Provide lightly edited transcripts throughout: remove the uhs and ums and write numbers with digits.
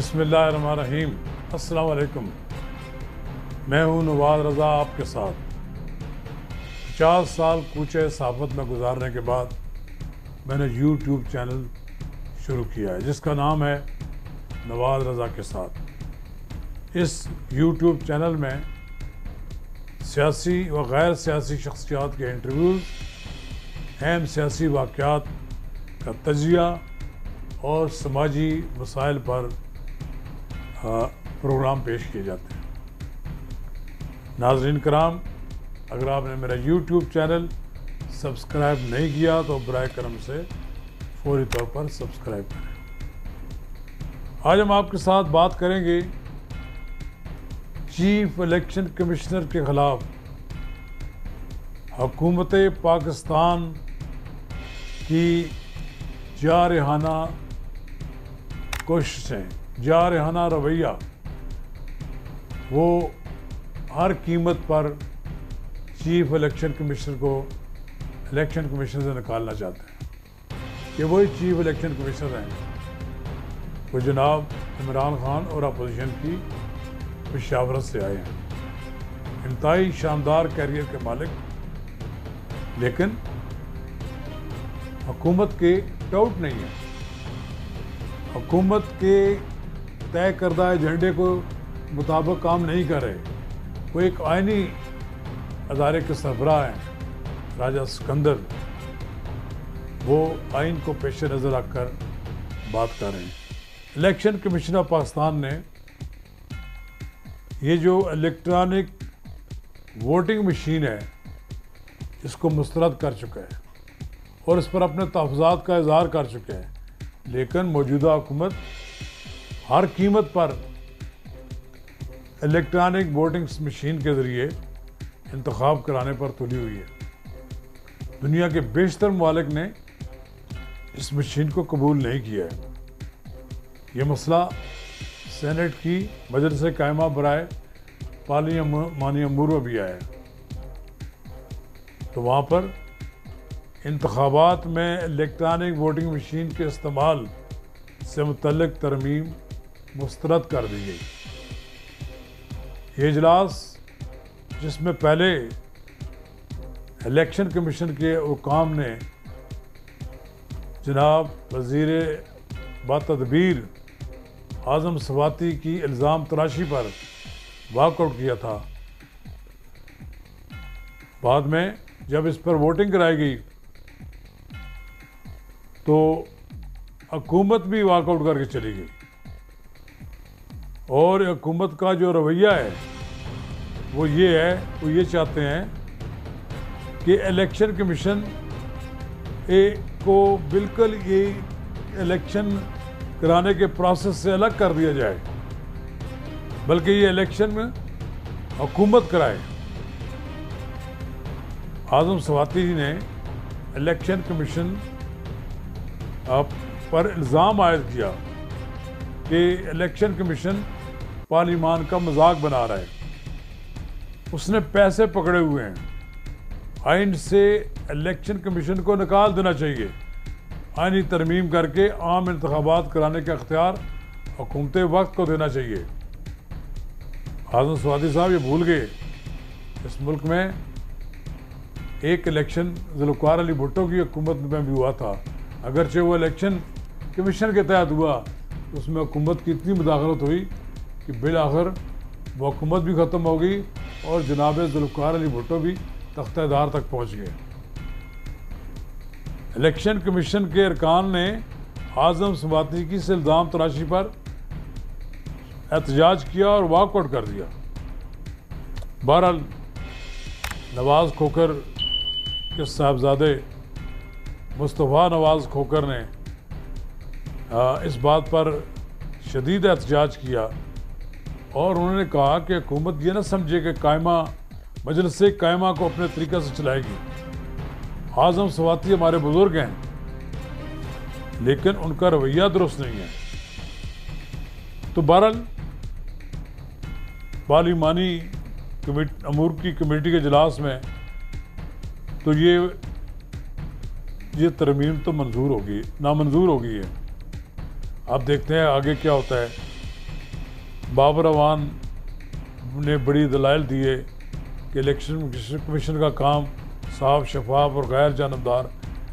بسم اللہ الرحمن الرحیم۔ السلام علیکم، میں ہوں نواز رضا آپ کے ساتھ۔ 50 سال کوچے صحافت میں گزارنے کے بعد میں نے یوٹیوب چینل شروع کیا ہے جس کا نام ہے نواز رضا کے ساتھ۔ اس یوٹیوب چینل میں سیاسی و غیر سیاسی شخصیات کے انٹرویوز، اہم سیاسی واقعات کا تجزیہ اور سماجی مسائل پر پروگرام پیش کیے جاتے ہیں۔ ناظرین کرام، اگر آپ نے میرا یوٹیوب چینل سبسکرائب نہیں کیا تو برائے کرم سے فوری طور پر سبسکرائب کریں۔ آج ہم آپ کے ساتھ بات کریں گے چیف الیکشن کمشنر کے خلاف حکومت پاکستان کی جارحانہ کوششیں، جارحانہ رویہ۔ وہ ہر قیمت پر چیف الیکشن کمشنر کو الیکشن کمیشن سے نکالنا چاہتے ہیں کہ وہی چیف الیکشن کمشنر ہیں وہ جناب عمران خان اور اپوزیشن کی مشاورت سے آئے ہیں، انتہائی شاندار کیریئر کے مالک، لیکن حکومت کے ٹاؤٹ نہیں ہے۔ حکومت کے طے کردہ ایجنڈے کو مطابق کام نہیں کر رہے۔ وہ ایک آئینی ادارے کے سربراہ ہیں راجہ سکندر، وہ آئین کو پیش نظر رکھ کر بات کر رہے ہیں۔ الیکشن کمیشن آف پاکستان نے یہ جو الیکٹرانک ووٹنگ مشین ہے اس کو مسترد کر چکا ہے اور اس پر اپنے تحفظات کا اظہار کر چکے ہیں، لیکن موجودہ حکومت ہر قیمت پر الیکٹرانک ووٹنگ مشین کے ذریعے انتخاب کرانے پر تلی ہوئی ہے۔ دنیا کے بیشتر ممالک نے اس مشین کو قبول نہیں کیا ہے۔ یہ مسئلہ سینٹ کی مجلس قائمہ برائے پارلیمانی امور میں بھی آیا ہے، تو وہاں پر انتخابات میں الیکٹرانک ووٹنگ مشین کے استعمال سے متعلق ترمیم مسترد کر دی گئی۔ یہ اجلاس، جس میں پہلے الیکشن کمیشن کے حکام نے جناب وزیر باتدبیر اعظم سواتی کی الزام تراشی پر واک آؤٹ کیا تھا، بعد میں جب اس پر ووٹنگ کرائی گئی تو حکومت بھی واک آؤٹ کر کے چلی گئی، اور حکومت کا جو رویہ ہے وہ یہ چاہتے ہیں کہ الیکشن کمیشن کو بالکل یہ الیکشن کرانے کے پروسیس سے الگ کر دیا جائے، بلکہ یہ الیکشن میں حکومت کرائے۔ اعظم سواتی نے الیکشن کمیشن پر الزام عائد کیا کہ الیکشن کمیشن پارلیمان کا مذاق بنا رہا ہے، اس نے پیسے پکڑے ہوئے ہیں۔ آئین سے الیکشن کمیشن کو نکال دینا چاہیے، آئینی ترمیم کر کے عام انتخابات کرانے کا اختیار حکومت وقت کو دینا چاہیے۔ اعظم سواتی صاحب یہ بھول گئے اس ملک میں ایک الیکشن ذوالفقار علی بھٹو کی حکومت میں بھی ہوا تھا، اگرچہ وہ الیکشن کمیشن کے تحت ہوا، اس میں حکومت کی اتنی مداخلت ہوئی کہ بالآخر وہ حکومت بھی ختم ہو گئی اور جناب ذوالفقار علی بھٹو بھی تختہ دار تک پہنچ گئے۔ الیکشن کمیشن کے ارکان نے اعظم سواتی کی سے الزام تراشی پر احتجاج کیا اور واک آؤٹ کر دیا۔ بہرحال نواز کھوکھر کے صاحبزادے مصطفیٰ نواز کھوکھر نے اس بات پر شدید احتجاج کیا اور انہوں نے کہا کہ حکومت یہ نہ سمجھے کہ مجلس قائمہ کو اپنے طریقے سے چلائے گی۔ اعظم سواتی ہمارے بزرگ ہیں، لیکن ان کا رویہ درست نہیں ہے۔ تو بہرحال پارلیمانی امور کی کمیٹی کے اجلاس میں تو یہ ترمیم تو نامنظور ہو گئی ہے۔ اب دیکھتے ہیں آگے کیا ہوتا ہے۔ بابر اعوان نے بڑی دلائل دیے کہ الیکشن کمیشن کا کام صاف، شفاف اور غیر جانبدار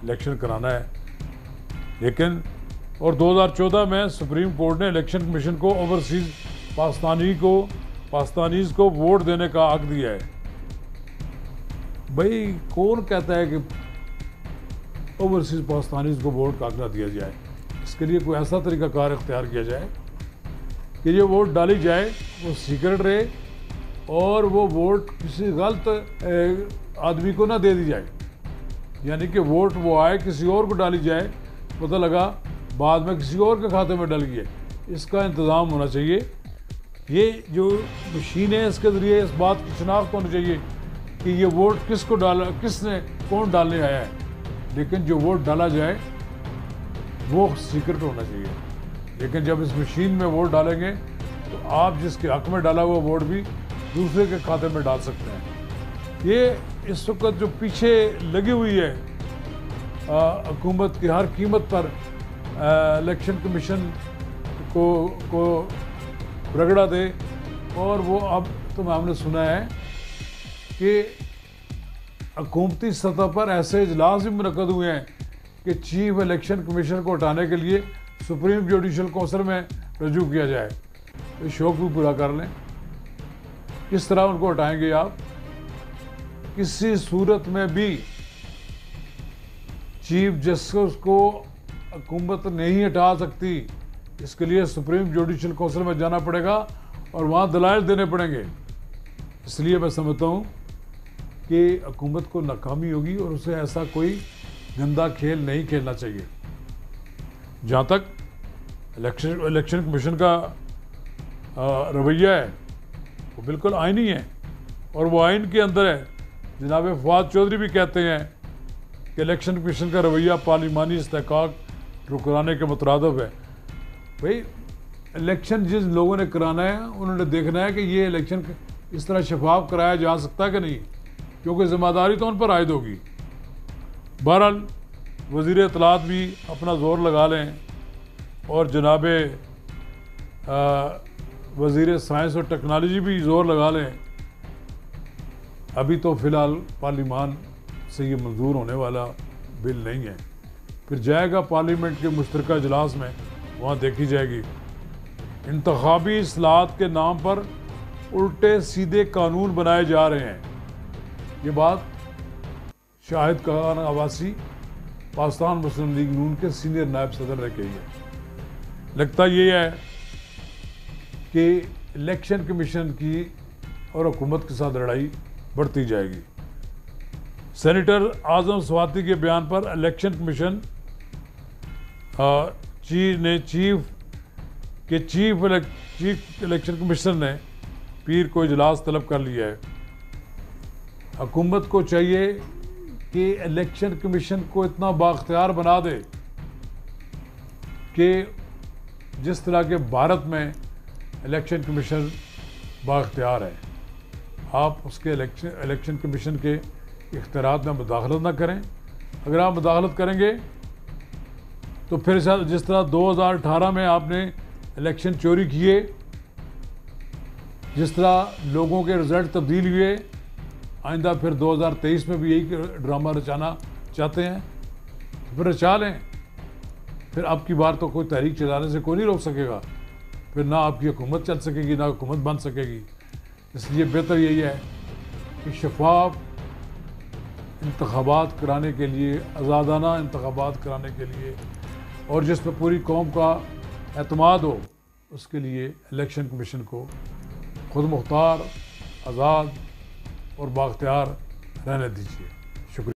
الیکشن کرانا ہے، لیکن اور 2014 میں سپریم کورٹ نے الیکشن کمیشن کو اوورسیز پاکستانیز کو ووٹ دینے کا حق دیا ہے۔ بھائی کون کہتا ہے کہ اوورسیز پاکستانیز کو ووٹ کا حق نہ دیا جائے؟ اس کے لیے کوئی ایسا طریقہ کار اختیار کیا جائے کہ یہ ووٹ ڈالی جائے وہ سیکرٹ رہے اور وہ ووٹ کسی غلط آدمی کو نہ دے دی جائے، یعنی کہ ووٹ وہ آئے کسی اور کو ڈالی جائے، پتہ لگا بعد میں کسی اور کے کھاتے میں ڈل گئے۔ اس کا انتظام ہونا چاہیے۔ یہ جو مشین ہے اس کے ذریعے اس بات کی شناخت ہونی چاہیے کہ یہ ووٹ کس کو ڈالا، کون ڈالنے آیا ہے، لیکن جو ووٹ ڈالا جائے وہ سیکرٹ ہونا چاہیے۔ لیکن جب اس مشین میں ووٹ ڈالیں گے تو آپ جس کے حق میں ڈالا ہوا ووٹ بھی دوسرے کے کھاتے میں ڈال سکتے ہیں۔ یہ اس وقت جو پیچھے لگی ہوئی ہے حکومت کی ہر قیمت پر الیکشن کمیشن کو رگڑا دے، اور وہ اب تو ہم نے سنا ہے کہ حکومتی سطح پر ایسے اجلاس بھی منعقد ہوئے ہیں کہ چیف الیکشن کمیشن کو ہٹانے کے لیے سپریم جوڈیشل کونسل میں رجوع کیا جائے۔ تو شوق بھی پورا کر لیں۔ کس طرح ان کو ہٹائیں گے آپ؟ کسی صورت میں بھی چیف جسٹس کو حکومت نہیں ہٹا سکتی، اس کے لیے سپریم جوڈیشل کونسل میں جانا پڑے گا اور وہاں دلائل دینے پڑیں گے۔ اس لیے میں سمجھتا ہوں کہ حکومت کو ناکامی ہوگی اور اسے ایسا کوئی گندا کھیل نہیں کھیلنا چاہیے۔ جہاں تک الیکشن کمیشن کا رویہ ہے وہ بالکل آئینی ہے اور وہ آئین کے اندر ہے۔ جناب فواد چودھری بھی کہتے ہیں کہ الیکشن کمیشن کا رویہ پارلیمانی استحقاق رکرانے کے مترادف ہے۔ بھائی الیکشن جس لوگوں نے کرانا ہے انہوں نے دیکھنا ہے کہ یہ الیکشن اس طرح شفاف کرایا جا سکتا ہے کہ نہیں، کیونکہ ذمہ داری تو ان پر عائد ہوگی۔ بہرحال وزیر اطلاعات بھی اپنا زور لگا لیں اور جناب وزیر سائنس اور ٹیکنالوجی بھی زور لگا لیں۔ ابھی تو فی الحال پارلیمان سے یہ منظور ہونے والا بل نہیں ہے، پھر جائے گا پارلیمنٹ کے مشترکہ اجلاس میں، وہاں دیکھی جائے گی۔ انتخابی اصلاحات کے نام پر الٹے سیدھے قانون بنائے جا رہے ہیں، یہ بات شاہد خان عباسی پاکستان مسلم لیگ نون کے سینئر نائب صدر نے کہی ہے۔ لگتا یہ ہے کہ الیکشن کمیشن کی اور حکومت کے ساتھ لڑائی بڑھتی جائے گی۔ سینیٹر اعظم سواتی کے بیان پر election commission chief election commissioner نے پیر کو اجلاس طلب کر لیا ہے۔ حکومت کو چاہیے کہ الیکشن کمیشن کو اتنا بااختیار بنا دے کہ جس طرح کے بھارت میں الیکشن کمیشن بااختیار ہے، آپ اس کے الیکشن کمیشن کے اختیارات میں مداخلت نہ کریں۔ اگر آپ مداخلت کریں گے تو پھر جس طرح 2018 میں آپ نے الیکشن چوری کیے، جس طرح لوگوں کے رزلٹ تبدیل ہوئے، آئندہ پھر 2023 میں بھی یہی ڈرامہ رچانا چاہتے ہیں تو پھر رچا لیں۔ پھر آپ کی بار تو کوئی تحریک چلانے سے کوئی نہیں روک سکے گا، پھر نہ آپ کی حکومت چل سکے گی نہ حکومت بن سکے گی۔ اس لیے بہتر یہی ہے کہ شفاف انتخابات کرانے کے لیے، آزادانہ انتخابات کرانے کے لیے، اور جس پہ پوری قوم کا اعتماد ہو، اس کے لیے الیکشن کمیشن کو خود مختار، آزاد اور بااختیار رہنے دیجیے۔